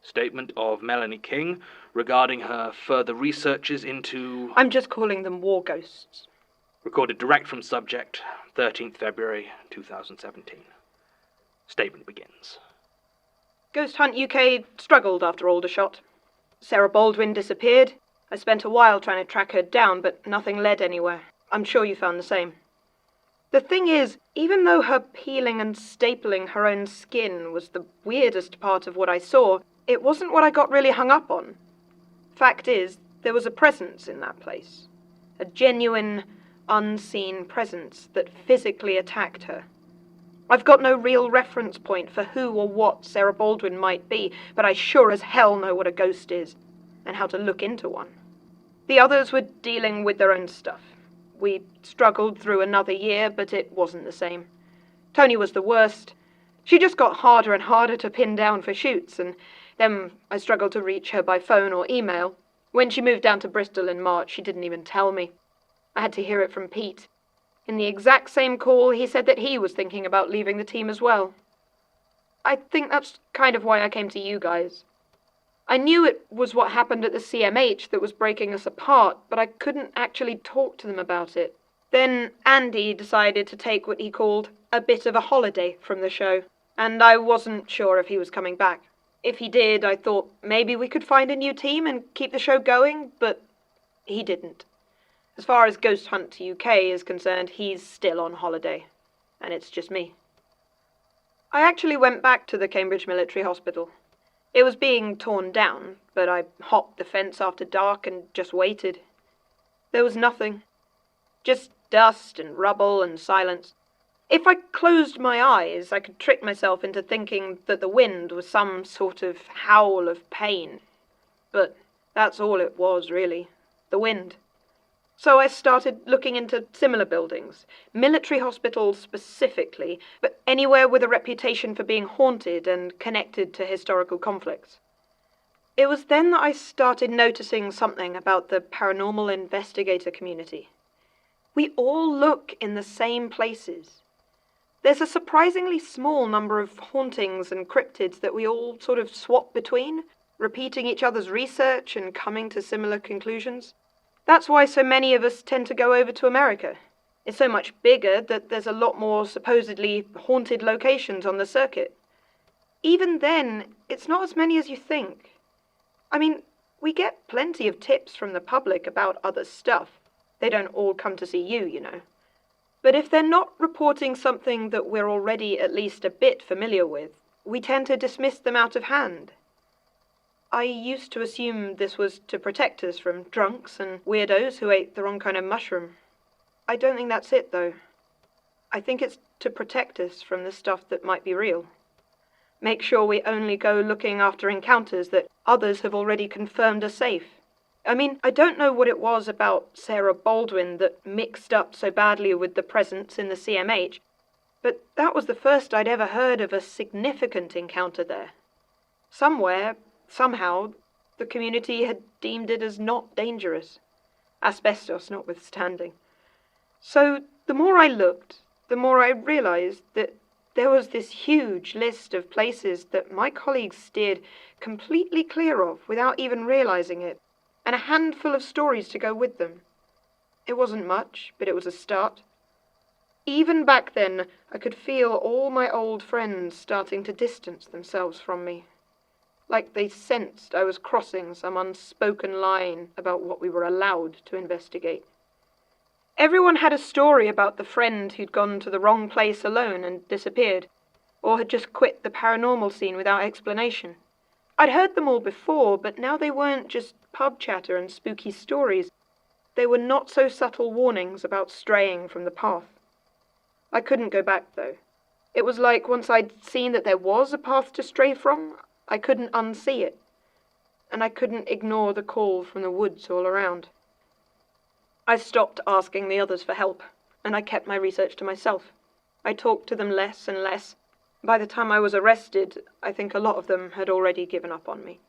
Statement of Melanie King regarding her further researches into... I'm just calling them war ghosts. Recorded direct from subject, 13th February 2017. Statement begins. Ghost Hunt UK struggled after Aldershot. Sarah Baldwin disappeared. I spent a while trying to track her down, but nothing led anywhere. I'm sure you found the same. The thing is, even though her peeling and stapling her own skin was the weirdest part of what I saw, it wasn't what I got really hung up on. Fact is, there was a presence in that place. A genuine, unseen presence that physically attacked her. I've got no real reference point for who or what Sarah Baldwin might be, but I sure as hell know what a ghost is, and how to look into one. The others were dealing with their own stuff. We struggled through another year, but it wasn't the same. Tony was the worst. She just got harder and harder to pin down for shoots, and then I struggled to reach her by phone or email. When she moved down to Bristol in March, she didn't even tell me. I had to hear it from Pete. In the exact same call, he said that he was thinking about leaving the team as well. I think that's kind of why I came to you guys. I knew it was what happened at the CMH that was breaking us apart, but I couldn't actually talk to them about it. Then Andy decided to take what he called a bit of a holiday from the show, and I wasn't sure if he was coming back. If he did, I thought maybe we could find a new team and keep the show going, but he didn't. As far as Ghost Hunt UK is concerned, he's still on holiday, and it's just me. I actually went back to the Cambridge Military Hospital. It was being torn down, but I hopped the fence after dark and just waited. There was nothing. Just dust and rubble and silence. If I closed my eyes, I could trick myself into thinking that the wind was some sort of howl of pain. But that's all it was, really. The wind. So I started looking into similar buildings, military hospitals specifically, but anywhere with a reputation for being haunted and connected to historical conflicts. It was then that I started noticing something about the paranormal investigator community. We all look in the same places. There's a surprisingly small number of hauntings and cryptids that we all sort of swap between, repeating each other's research and coming to similar conclusions. That's why so many of us tend to go over to America. It's so much bigger that there's a lot more supposedly haunted locations on the circuit. Even then, it's not as many as you think. I mean, we get plenty of tips from the public about other stuff. They don't all come to see you, you know. But if they're not reporting something that we're already at least a bit familiar with, we tend to dismiss them out of hand. I used to assume this was to protect us from drunks and weirdos who ate the wrong kind of mushroom. I don't think that's it, though. I think it's to protect us from the stuff that might be real. Make sure we only go looking after encounters that others have already confirmed are safe. I mean, I don't know what it was about Sarah Baldwin that mixed up so badly with the presence in the CMH, but that was the first I'd ever heard of a significant encounter there. Somewhere, somehow, the community had deemed it as not dangerous, asbestos notwithstanding. So the more I looked, the more I realized that there was this huge list of places that my colleagues steered completely clear of without even realizing it, and a handful of stories to go with them. It wasn't much, but it was a start. Even back then, I could feel all my old friends starting to distance themselves from me. Like they sensed I was crossing some unspoken line about what we were allowed to investigate. Everyone had a story about the friend who'd gone to the wrong place alone and disappeared, or had just quit the paranormal scene without explanation. I'd heard them all before, but now they weren't just pub chatter and spooky stories. They were not so subtle warnings about straying from the path. I couldn't go back, though. It was like once I'd seen that there was a path to stray from, I couldn't unsee it, and I couldn't ignore the call from the woods all around. I stopped asking the others for help, and I kept my research to myself. I talked to them less and less. By the time I was arrested, I think a lot of them had already given up on me.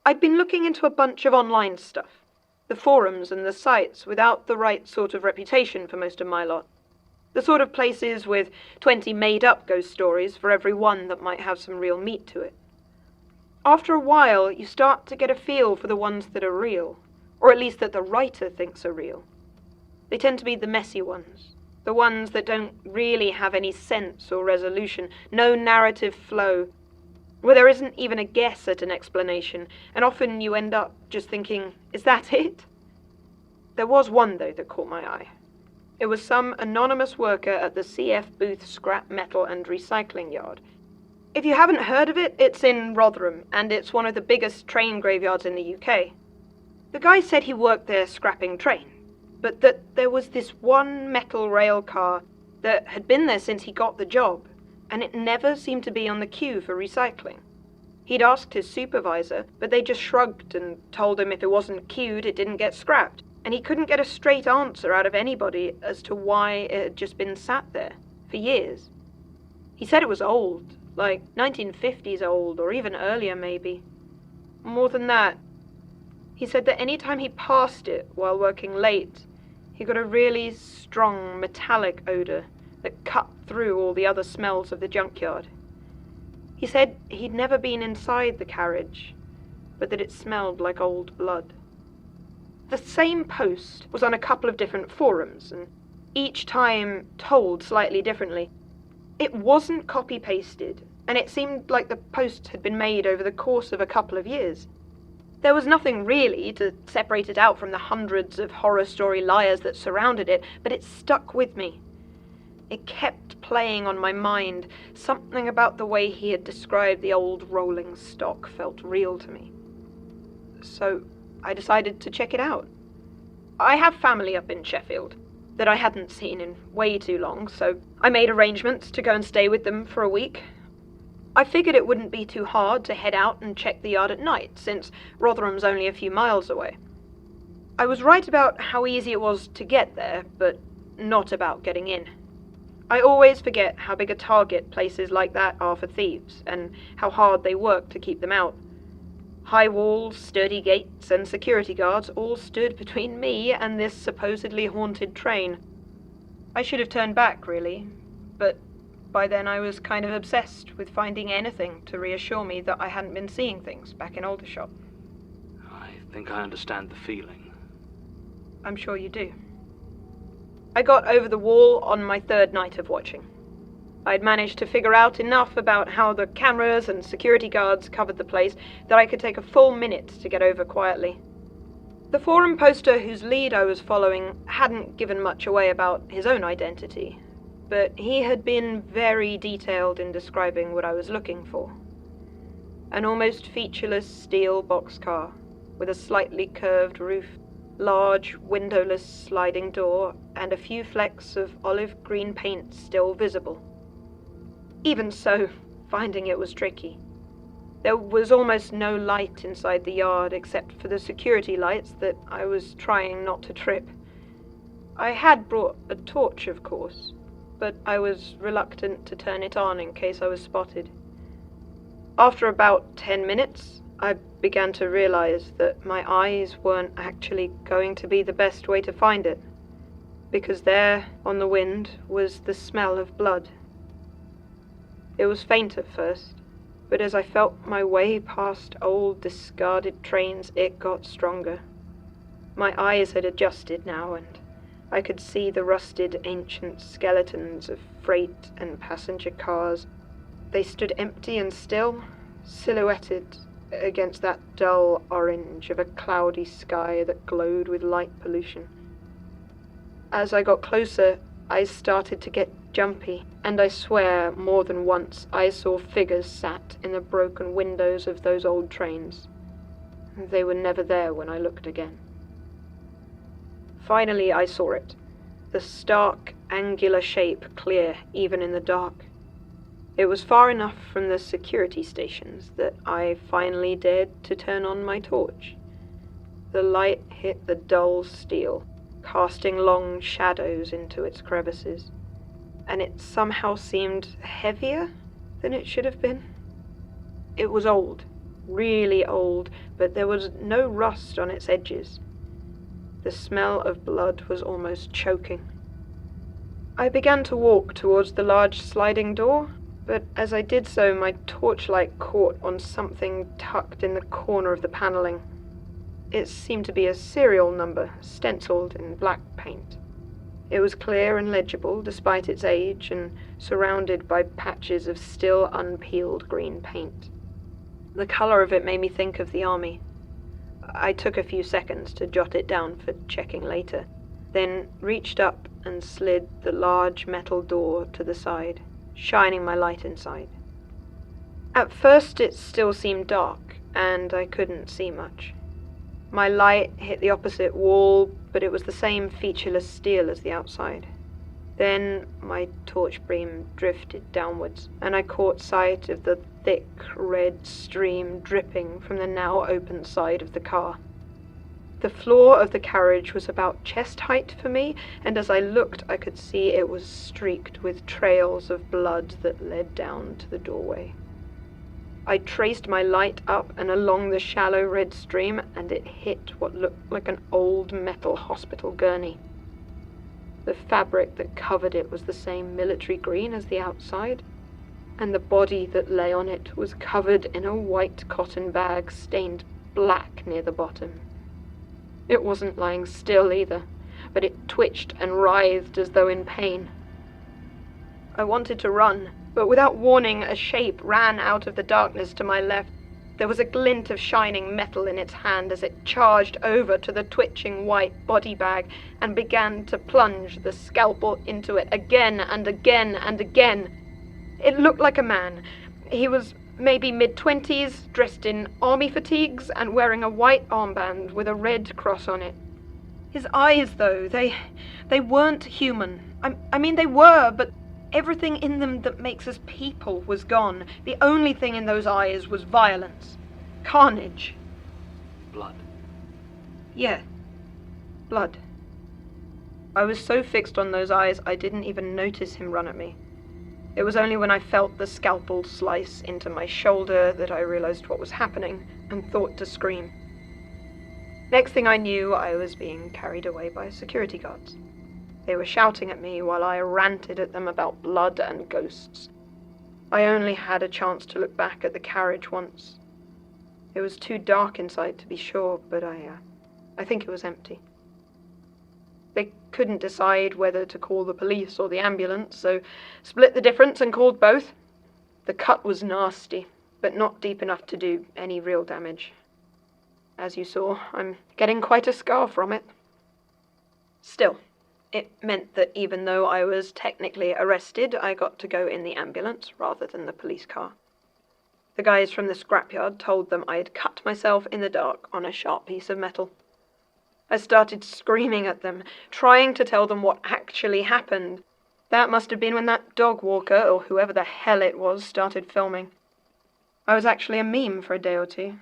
I'd been looking into a bunch of online stuff, the forums and the sites without the right sort of reputation for most of my lot. The sort of places with 20 made-up ghost stories for every one that might have some real meat to it. After a while, you start to get a feel for the ones that are real, or at least that the writer thinks are real. They tend to be the messy ones, the ones that don't really have any sense or resolution, no narrative flow, where there isn't even a guess at an explanation, and often you end up just thinking, is that it? There was one, though, that caught my eye. It was some anonymous worker at the CF Booth Scrap Metal and Recycling Yard. If you haven't heard of it, it's in Rotherham, and it's one of the biggest train graveyards in the UK. The guy said he worked there scrapping trains, but that there was this one metal rail car that had been there since he got the job, and it never seemed to be on the queue for recycling. He'd asked his supervisor, but they just shrugged and told him if it wasn't queued, it didn't get scrapped, and he couldn't get a straight answer out of anybody as to why it had just been sat there for years. He said it was old, like 1950s old, or even earlier maybe. More than that, he said that any time he passed it while working late, he got a really strong metallic odor that cut through all the other smells of the junkyard. He said he'd never been inside the carriage, but that it smelled like old blood. The same post was on a couple of different forums, and each time told slightly differently. It wasn't copy-pasted, and it seemed like the post had been made over the course of a couple of years. There was nothing really to separate it out from the hundreds of horror story liars that surrounded it, but it stuck with me. It kept playing on my mind. Something about the way he had described the old rolling stock felt real to me. So I decided to check it out. I have family up in Sheffield that I hadn't seen in way too long, so I made arrangements to go and stay with them for a week. I figured it wouldn't be too hard to head out and check the yard at night, since Rotherham's only a few miles away. I was right about how easy it was to get there, but not about getting in. I always forget how big a target places like that are for thieves, and how hard they work to keep them out. High walls, sturdy gates, and security guards all stood between me and this supposedly haunted train. I should have turned back, really, but by then I was kind of obsessed with finding anything to reassure me that I hadn't been seeing things back in Aldershot. I think I understand the feeling. I'm sure you do. I got over the wall on my third night of watching. I'd managed to figure out enough about how the cameras and security guards covered the place that I could take a full minute to get over quietly. The forum poster whose lead I was following hadn't given much away about his own identity, but he had been very detailed in describing what I was looking for. An almost featureless steel boxcar with a slightly curved roof, large windowless sliding door, and a few flecks of olive green paint still visible. Even so, finding it was tricky. There was almost no light inside the yard except for the security lights that I was trying not to trip. I had brought a torch, of course, but I was reluctant to turn it on in case I was spotted. After about 10 minutes, I began to realize that my eyes weren't actually going to be the best way to find it, because there, on the wind, was the smell of blood. It was faint at first, but as I felt my way past old discarded trains, it got stronger. My eyes had adjusted now, and I could see the rusted ancient skeletons of freight and passenger cars. They stood empty and still, silhouetted against that dull orange of a cloudy sky that glowed with light pollution. As I got closer, I started to get jumpy, and I swear more than once I saw figures sat in the broken windows of those old trains. They were never there when I looked again. Finally I saw it, the stark, angular shape clear even in the dark. It was far enough from the security stations that I finally dared to turn on my torch. The light hit the dull steel, casting long shadows into its crevices, and it somehow seemed heavier than it should have been. It was old, really old, but there was no rust on its edges. The smell of blood was almost choking. I began to walk towards the large sliding door, but as I did so, my torchlight caught on something tucked in the corner of the paneling. It seemed to be a serial number, stenciled in black paint. It was clear and legible, despite its age, and surrounded by patches of still unpeeled green paint. The color of it made me think of the army. I took a few seconds to jot it down for checking later, then reached up and slid the large metal door to the side, shining my light inside. At first it still seemed dark, and I couldn't see much. My light hit the opposite wall, but it was the same featureless steel as the outside. Then my torch beam drifted downwards, and I caught sight of the thick red stream dripping from the now open side of the car. The floor of the carriage was about chest height for me, and as I looked I could see it was streaked with trails of blood that led down to the doorway. I traced my light up and along the shallow red stream, and it hit what looked like an old metal hospital gurney. The fabric that covered it was the same military green as the outside, and the body that lay on it was covered in a white cotton bag stained black near the bottom. It wasn't lying still either, but it twitched and writhed as though in pain. I wanted to run, but without warning, a shape ran out of the darkness to my left. There was a glint of shining metal in its hand as it charged over to the twitching white body bag and began to plunge the scalpel into it again and again and again. It looked like a man. He was maybe mid-20s, dressed in army fatigues and wearing a white armband with a red cross on it. His eyes, though, they weren't human. I mean, they were, but everything in them that makes us people was gone. The only thing in those eyes was violence. Carnage. Blood. Yeah. Blood. I was so fixed on those eyes I didn't even notice him run at me. It was only when I felt the scalpel slice into my shoulder that I realized what was happening and thought to scream. Next thing I knew, I was being carried away by security guards. They were shouting at me while I ranted at them about blood and ghosts. I only had a chance to look back at the carriage once. It was too dark inside to be sure, but I think it was empty. They couldn't decide whether to call the police or the ambulance, so split the difference and called both. The cut was nasty, but not deep enough to do any real damage. As you saw, I'm getting quite a scar from it. Still, it meant that even though I was technically arrested, I got to go in the ambulance rather than the police car. The guys from the scrapyard told them I'd cut myself in the dark on a sharp piece of metal. I started screaming at them, trying to tell them what actually happened. That must have been when that dog walker, or whoever the hell it was, started filming. I was actually a meme for a day or two.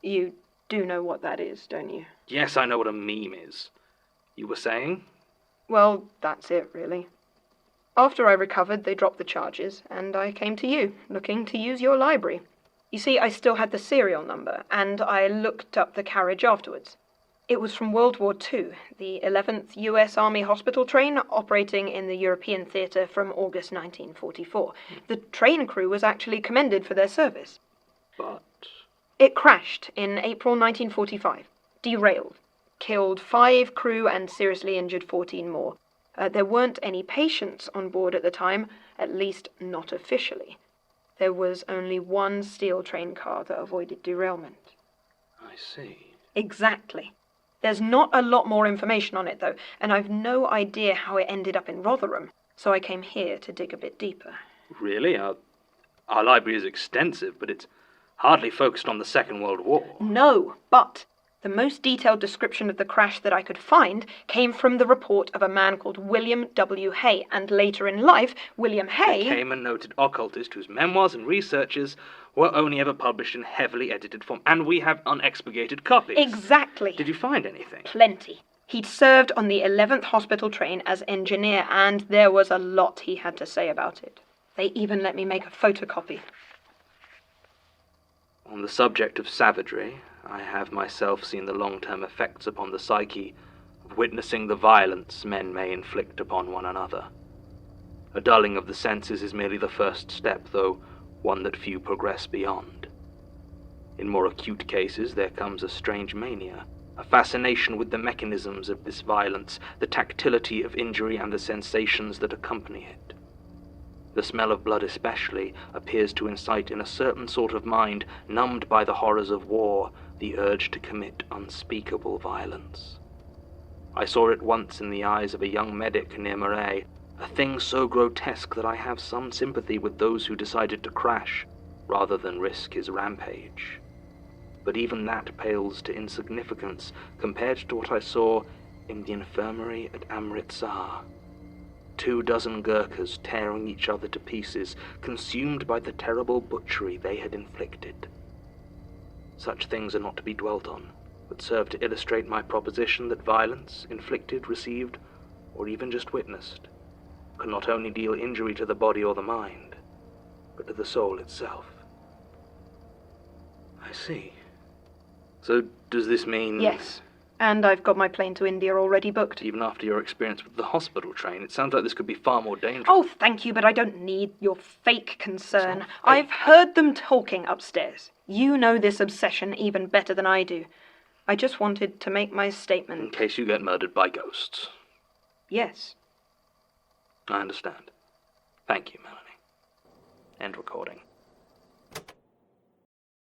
You do know what that is, don't you? Yes, I know what a meme is. You were saying? Well, that's it, really. After I recovered, they dropped the charges, and I came to you, looking to use your library. You see, I still had the serial number, and I looked up the carriage afterwards. It was from World War II, the 11th U.S. Army hospital train operating in the European theatre from August 1944. The train crew was actually commended for their service. But It crashed in April 1945, derailed, killed 5 crew and seriously injured 14 more. There weren't any patients on board at the time, at least not officially. There was only one steel train car that avoided derailment. I see. Exactly. There's not a lot more information on it, though, and I've no idea how it ended up in Rotherham, so I came here to dig a bit deeper. Really? Our library is extensive, but it's hardly focused on the Second World War. No, but the most detailed description of the crash that I could find came from the report of a man called William W. Hay, and later in life, William Hay Became a noted occultist whose memoirs and researches were only ever published in heavily edited form, and we have unexpurgated copies. Exactly. Did you find anything? Plenty. He'd served on the 11th hospital train as engineer, and there was a lot he had to say about it. They even let me make a photocopy. On the subject of savagery, I have myself seen the long-term effects upon the psyche of witnessing the violence men may inflict upon one another. A dulling of the senses is merely the first step, though one that few progress beyond. In more acute cases, there comes a strange mania, a fascination with the mechanisms of this violence, the tactility of injury and the sensations that accompany it. The smell of blood especially appears to incite in a certain sort of mind, numbed by the horrors of war, the urge to commit unspeakable violence. I saw it once in the eyes of a young medic near Marais, a thing so grotesque that I have some sympathy with those who decided to crash rather than risk his rampage. But even that pales to insignificance compared to what I saw in the infirmary at Amritsar. 24 Gurkhas tearing each other to pieces, consumed by the terrible butchery they had inflicted. Such things are not to be dwelt on, but serve to illustrate my proposition that violence, inflicted, received, or even just witnessed, can not only deal injury to the body or the mind, but to the soul itself. I see. So does this mean... Yes, and I've got my plane to India already booked. Even after your experience with the hospital train, it sounds like this could be far more dangerous. Oh, thank you, but I don't need your fake concern. It's not fake. I've heard them talking upstairs. You know this obsession even better than I do. I just wanted to make my statement. In case you get murdered by ghosts. Yes. I understand. Thank you, Melanie. End recording.